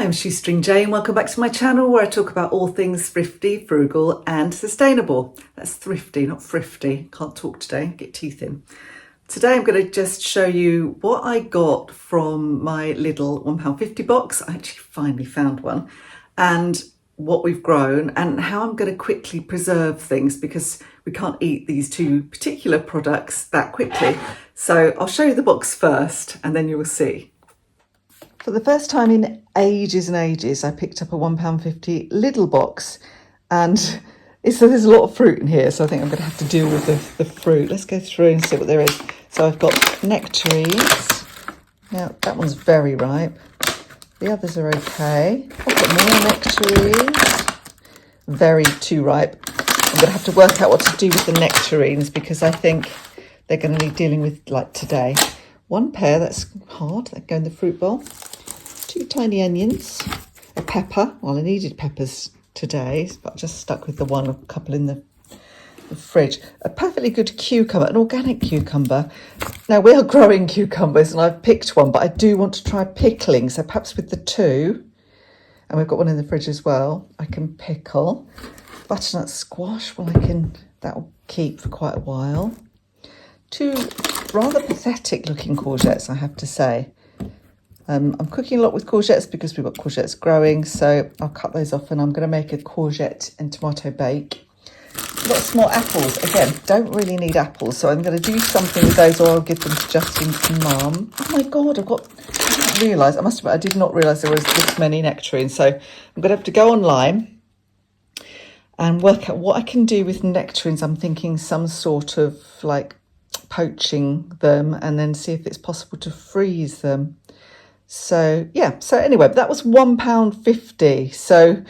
I'm Shoestring Jane. Welcome back to my channel where I talk about all things thrifty, frugal and sustainable. That's thrifty, not thrifty. Can't talk today, get teeth in. Today I'm going to just show you what I got from my Lidl £1.50 box. I actually finally found one. And what we've grown and how I'm going to quickly preserve things because we can't eat these two particular products that quickly. So I'll show you the box first and then you will see. For the first time in ages and ages, I picked up a £1.50 Lidl box, and so there's a lot of fruit in here, so I think I'm going to have to deal with the fruit. Let's go through and see what there is. So I've got nectarines. Now, that one's very ripe. The others are okay. I've got more nectarines. Very too ripe. I'm going to have to work out what to do with the nectarines because I think they're going to need dealing with like today. One pear, that's hard, that go in the fruit bowl. 2 tiny onions, a pepper. Well, I needed peppers today, but I just stuck with a couple in the fridge. A perfectly good cucumber, an organic cucumber. Now, we are growing cucumbers and I've picked one, but I do want to try pickling. So perhaps with the 2, and we've got one in the fridge as well, I can pickle. Butternut squash, well, that'll keep for quite a while. 2 rather pathetic looking courgettes, I have to say. I'm cooking a lot with courgettes because we've got courgettes growing, so I'll cut those off and I'm going to make a courgette and tomato bake. Lots more apples. Again, don't really need apples, so I'm going to do something with those or I'll give them to Justin's mum. Oh my God, I did not realise there was this many nectarines, so I'm going to have to go online and work out what I can do with nectarines. I'm thinking some sort of like poaching them and then see if it's possible to freeze them. So yeah, so anyway, that was £1.50. So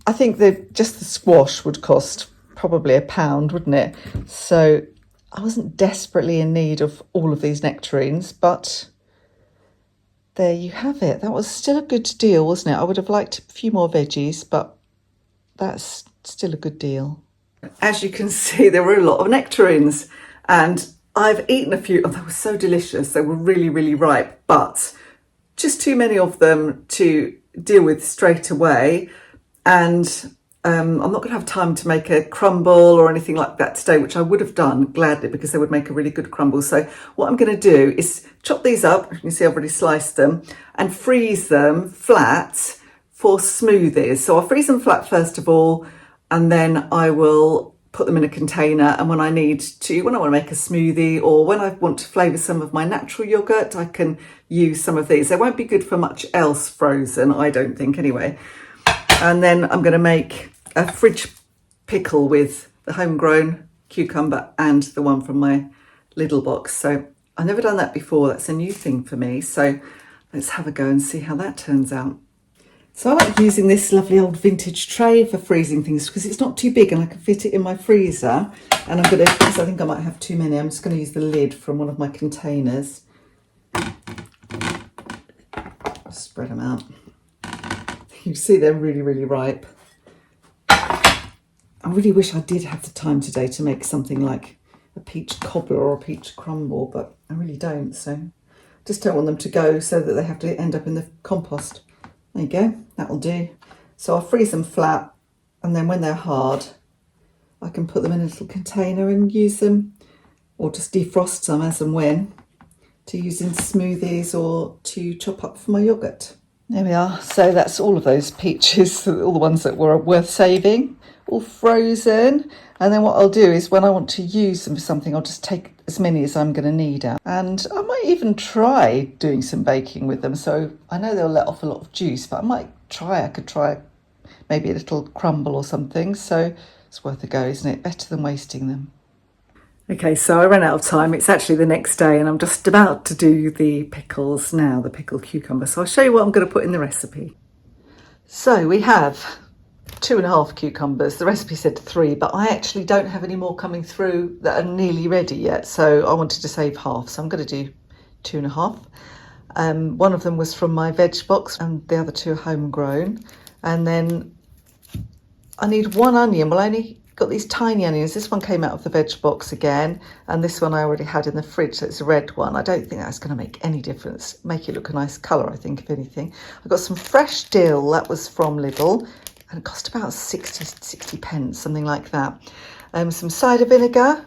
I think just the squash would cost probably £1, wouldn't it? So I wasn't desperately in need of all of these nectarines, but there you have it. That was still a good deal, wasn't it? I would have liked a few more veggies, but that's still a good deal. As you can see, there were a lot of nectarines and I've eaten a few. Oh, they were so delicious. They were really, really ripe, but just too many of them to deal with straight away. And I'm not going to have time to make a crumble or anything like that today, which I would have done gladly because they would make a really good crumble. So what I'm going to do is chop these up. You can see I've already sliced them and freeze them flat for smoothies. So I'll freeze them flat first of all, and then I will put them in a container, and when I want to make a smoothie or when I want to flavour some of my natural yoghurt, I can use some of these. They won't be good for much else frozen, I don't think anyway. And then I'm going to make a fridge pickle with the homegrown cucumber and the one from my Lidl box. So I've never done that before, that's a new thing for me. So let's have a go and see how that turns out. So I like using this lovely old vintage tray for freezing things because it's not too big and I can fit it in my freezer. And I'm going to, because I think I might have too many, I'm just going to use the lid from one of my containers. Spread them out. You see they're really, really ripe. I really wish I did have the time today to make something like a peach cobbler or a peach crumble, but I really don't. So just don't want them to go so that they have to end up in the compost. There you go, that'll do. So I'll freeze them flat, and then when they're hard, I can put them in a little container and use them, or just defrost some as and when, to use in smoothies or to chop up for my yoghurt. There we are. So that's all of those peaches, all the ones that were worth saving, all frozen. And then what I'll do is when I want to use them for something, I'll just take as many as I'm going to need out. And I might even try doing some baking with them. So I know they'll let off a lot of juice, but I could try maybe a little crumble or something. So it's worth a go, isn't it? Better than wasting them. Okay, so I ran out of time. It's actually the next day and I'm just about to do the pickles now, the pickled cucumber. So I'll show you what I'm going to put in the recipe. So we have 2.5 cucumbers. The recipe said 3, but I actually don't have any more coming through that are nearly ready yet. So I wanted to save half. So I'm going to do 2.5. One of them was from my veg box and the other 2 are homegrown. And then I need 1 onion. Well, I only got these tiny onions. This one came out of the veg box again, and this one I already had in the fridge, so it's a red one. I don't think that's going to make any difference. Make it look a nice colour, I think, if anything. I got some fresh dill. That was from Lidl, and it cost about 60 pence, something like that. Some cider vinegar.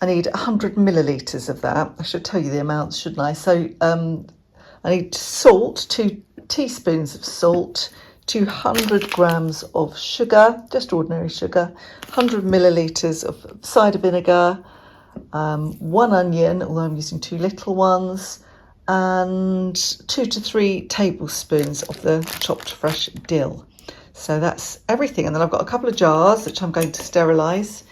I need 100 millilitres of that. I should tell you the amounts, shouldn't I? So I need salt, 2 teaspoons of salt, 200 grams of sugar, just ordinary sugar, 100 millilitres of cider vinegar, 1 onion, although I'm using 2 little ones, and 2 to 3 tablespoons of the chopped fresh dill. So that's everything. And then I've got a couple of jars which I'm going to sterilise,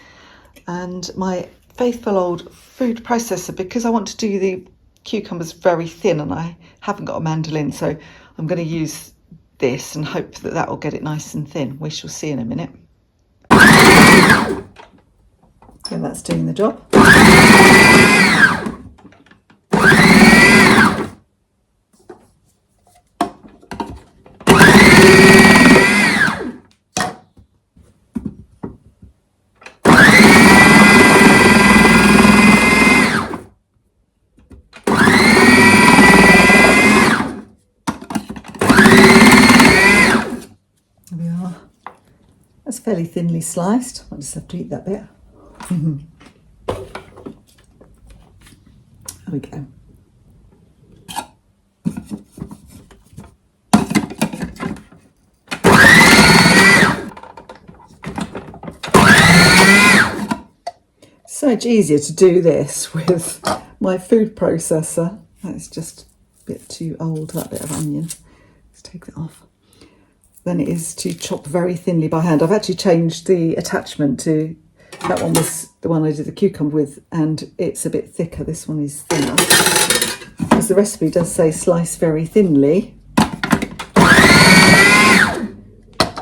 and my faithful old food processor, because I want to do the cucumbers very thin and I haven't got a mandolin, so I'm going to use this and hope that that will get it nice and thin. We shall see in a minute. Yeah, that's doing the job. That's fairly thinly sliced. I'll just have to eat that bit. There we go. So much easier to do this with my food processor. That's just a bit too old, that bit of onion. Let's take that off. Than it is to chop very thinly by hand. I've actually changed the attachment to, that one was the one I did the cucumber with, and it's a bit thicker. This one is thinner, because the recipe does say slice very thinly.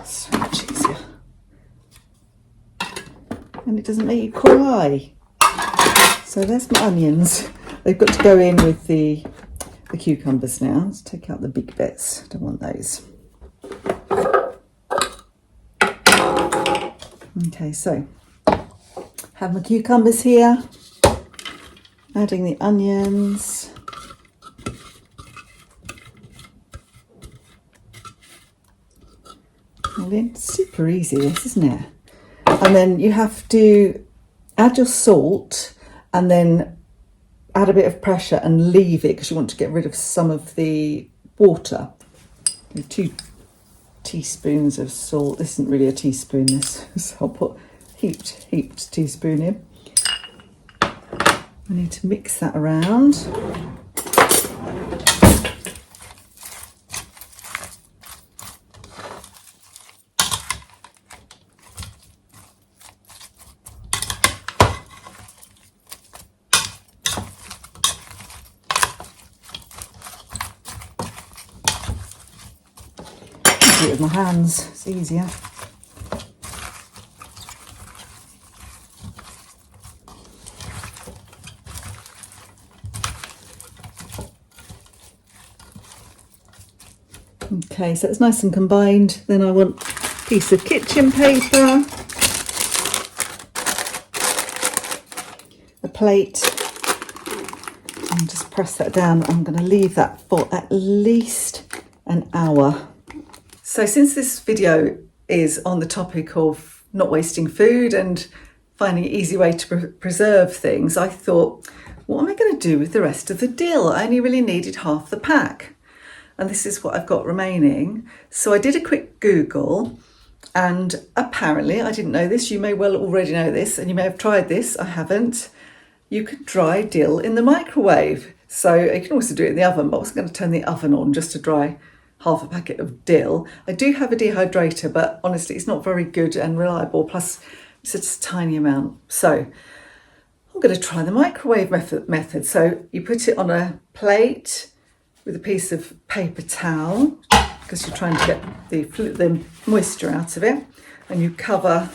So much easier. And it doesn't make you cry. So there's my onions. They've got to go in with the cucumbers now. Let's take out the big bits. Don't want those. Okay, so have my cucumbers here, adding the onions, all in. Super easy this, isn't it? And then you have to add your salt and then add a bit of pressure and leave it, because you want to get rid of some of the water. 2 teaspoons of salt. This isn't really a teaspoon, this, so I'll put heaped teaspoon in. I need to mix that around. Do it with my hands, it's easier. Okay, so it's nice and combined. Then I want a piece of kitchen paper, a plate, and just press that down. I'm going to leave that for at least an hour. So since this video is on the topic of not wasting food and finding an easy way to preserve things, I thought, what am I going to do with the rest of the dill? I only really needed half the pack, and this is what I've got remaining. So I did a quick Google, and apparently, I didn't know this, you may well already know this, and you may have tried this, I haven't. You can dry dill in the microwave. So you can also do it in the oven, but I wasn't going to turn the oven on just to dry half a packet of dill. I do have a dehydrator, but honestly, it's not very good and reliable. Plus, it's just a tiny amount. So I'm going to try the microwave method. So you put it on a plate with a piece of paper towel, because you're trying to get the moisture out of it, and you cover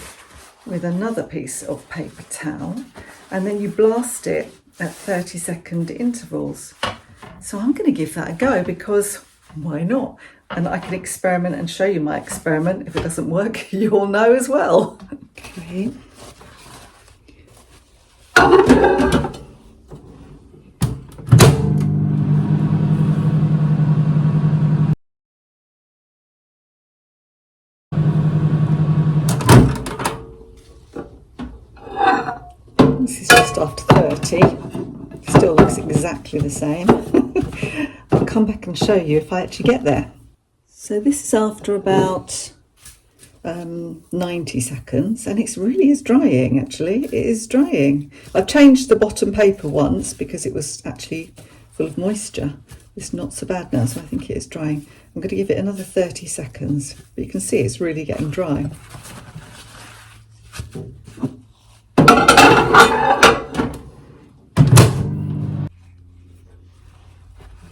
with another piece of paper towel, and then you blast it at 30-second intervals. So I'm going to give that a go, because why not? and I can experiment and show you my experiment. If it doesn't work, you'll know as well. Okay. This is just after 30. Still looks exactly the same. I'll come back and show you if I actually get there. So this is after about 90 seconds, and it really is drying. Actually, it is drying. I've changed the bottom paper once because it was actually full of moisture. It's not so bad now, so I think it is drying. I'm going to give it another 30 seconds, but you can see it's really getting dry.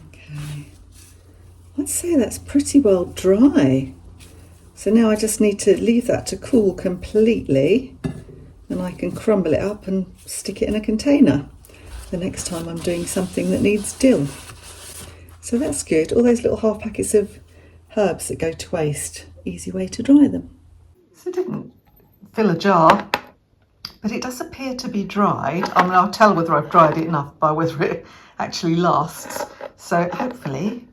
Okay, I'd say that's pretty well dry. So now I just need to leave that to cool completely, and I can crumble it up and stick it in a container the next time I'm doing something that needs dill. So that's good. All those little half packets of herbs that go to waste, easy way to dry them. So it didn't fill a jar, but it does appear to be dried. I mean, I'll tell whether I've dried it enough by whether it actually lasts. So hopefully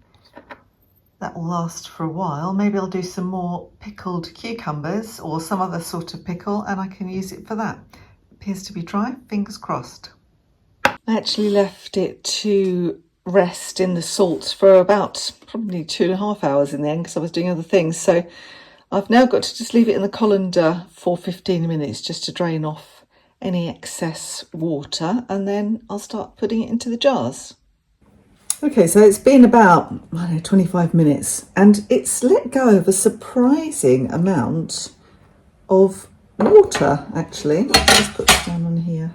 that will last for a while. Maybe I'll do some more pickled cucumbers or some other sort of pickle, and I can use it for that. Appears to be dry, fingers crossed. I actually left it to rest in the salt for about probably 2.5 hours in the end because I was doing other things. So I've now got to just leave it in the colander for 15 minutes just to drain off any excess water, and then I'll start putting it into the jars. Okay, so it's been about, I don't know, 25 minutes, and it's let go of a surprising amount of water, actually. Let's just put this down on here,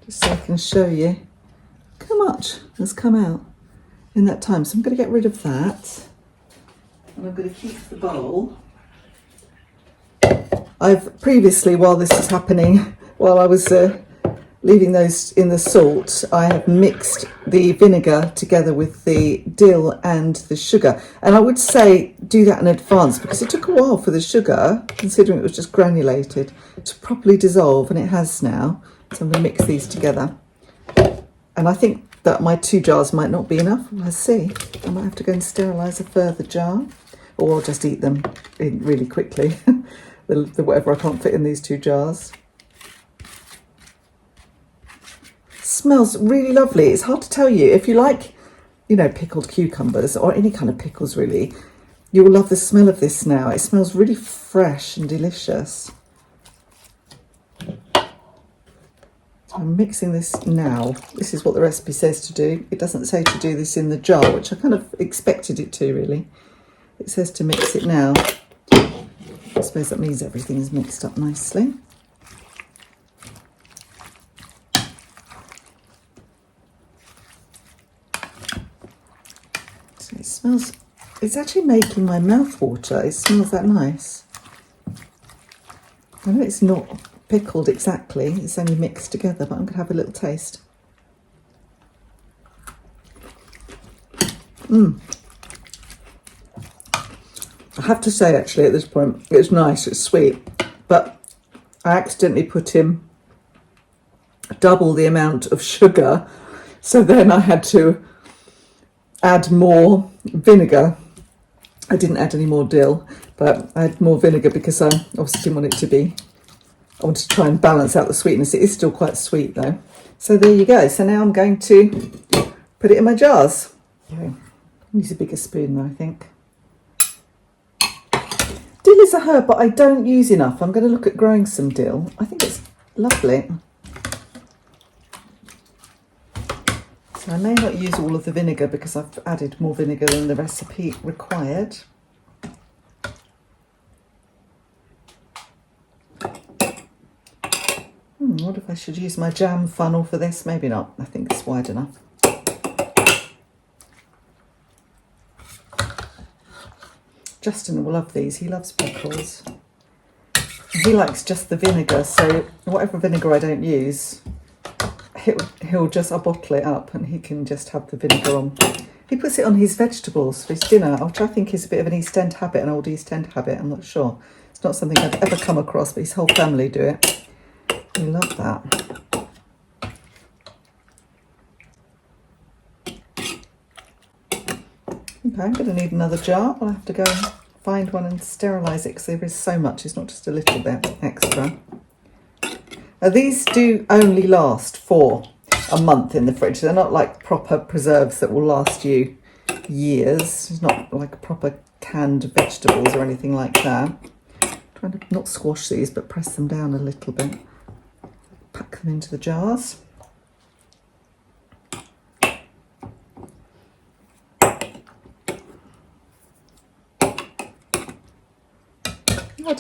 just so I can show you how much has come out in that time. So I'm going to get rid of that, and I'm going to keep the bowl. I've previously, while this is happening, while I was leaving those in the salt, I have mixed the vinegar together with the dill and the sugar. And I would say do that in advance because it took a while for the sugar, considering it was just granulated, to properly dissolve, and it has now. So I'm going to mix these together. And I think that my 2 jars might not be enough. Let's see. I might have to go and sterilise a further jar, or I'll just eat them in really quickly. the whatever I can't fit in these 2 jars. Smells really lovely. It's hard to tell you. If you like, you know, pickled cucumbers or any kind of pickles really, you will love the smell of this now. It smells really fresh and delicious. I'm mixing this now. This is what the recipe says to do. It doesn't say to do this in the jar, which I kind of expected it to really. It says to mix it now. I suppose that means everything is mixed up nicely. So it smells, it's actually making my mouth water. It smells that nice. I know it's not pickled exactly, it's only mixed together, but I'm going to have a little taste. I have to say, actually, at this point, it's nice, it's sweet, but I accidentally put in double the amount of sugar, so then I had to add more vinegar. I didn't add any more dill, but I had more vinegar because I obviously didn't want it to be, I wanted to try and balance out the sweetness. It is still quite sweet though. So there you go. So now I'm going to put it in my jars. Okay. Use a bigger spoon though, I think. Dill is a herb, but I don't use enough. I'm going to look at growing some dill. I think it's lovely. So I may not use all of the vinegar because I've added more vinegar than the recipe required. What if I should use my jam funnel for this? Maybe not. I think it's wide enough. Justin will love these. He loves pickles. He likes just the vinegar, so whatever vinegar I don't use, I'll bottle it up and he can just have the vinegar on He puts it on his vegetables for his dinner, which I think is a bit of an East End habit, an old East End habit. I'm not sure. It's not something I've ever come across, but his whole family do it. We love that. Okay, I'm going to need another jar. I'll have to go and find one and sterilise it because there is so much. It's not just a little bit extra. Now, these do only last for a month in the fridge. They're not like proper preserves that will last you years. It's not like proper canned vegetables or anything like that. I'm trying to not squash these, but press them down a little bit. Pack them into the jars.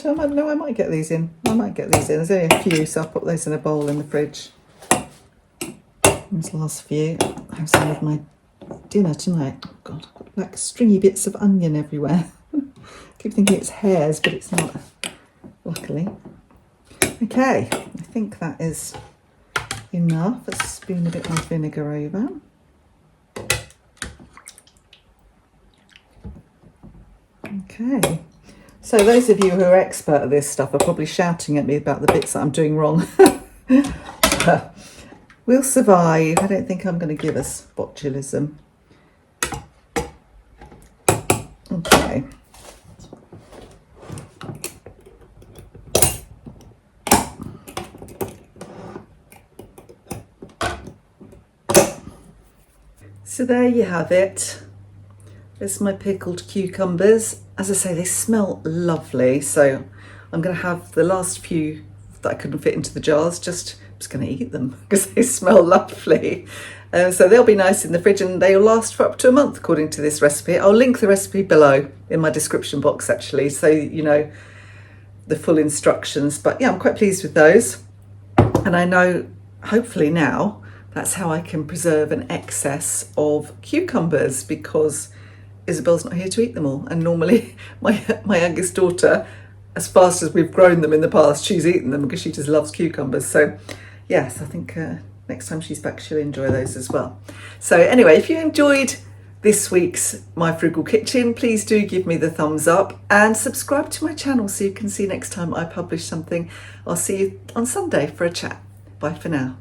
I might get these in. There's only a few, so I'll put those in a bowl in the fridge. These last few. I have some of my dinner tonight. Oh God, I've got like stringy bits of onion everywhere. Keep thinking it's hairs, but it's not, luckily. Okay, I think that is enough. Let's spoon a bit more vinegar over. Okay. So those of you who are expert at this stuff are probably shouting at me about the bits that I'm doing wrong. We'll survive. I don't think I'm going to give us botulism. Okay. So there you have it. There's my pickled cucumbers. As I say, they smell lovely. So I'm going to have the last few that I couldn't fit into the jars. I'm just going to eat them because they smell lovely. So they'll be nice in the fridge and they'll last for up to a month according to this recipe. I'll link the recipe below in my description box actually, so you know the full instructions. But yeah, I'm quite pleased with those. And I know, hopefully now, that's how I can preserve an excess of cucumbers because Isabel's not here to eat them all. And normally my youngest daughter, as fast as we've grown them in the past, she's eaten them because she just loves cucumbers. So yes, I think next time she's back, she'll enjoy those as well. So anyway, if you enjoyed this week's My Frugal Kitchen, please do give me the thumbs up and subscribe to my channel so you can see next time I publish something. I'll see you on Sunday for a chat. Bye for now.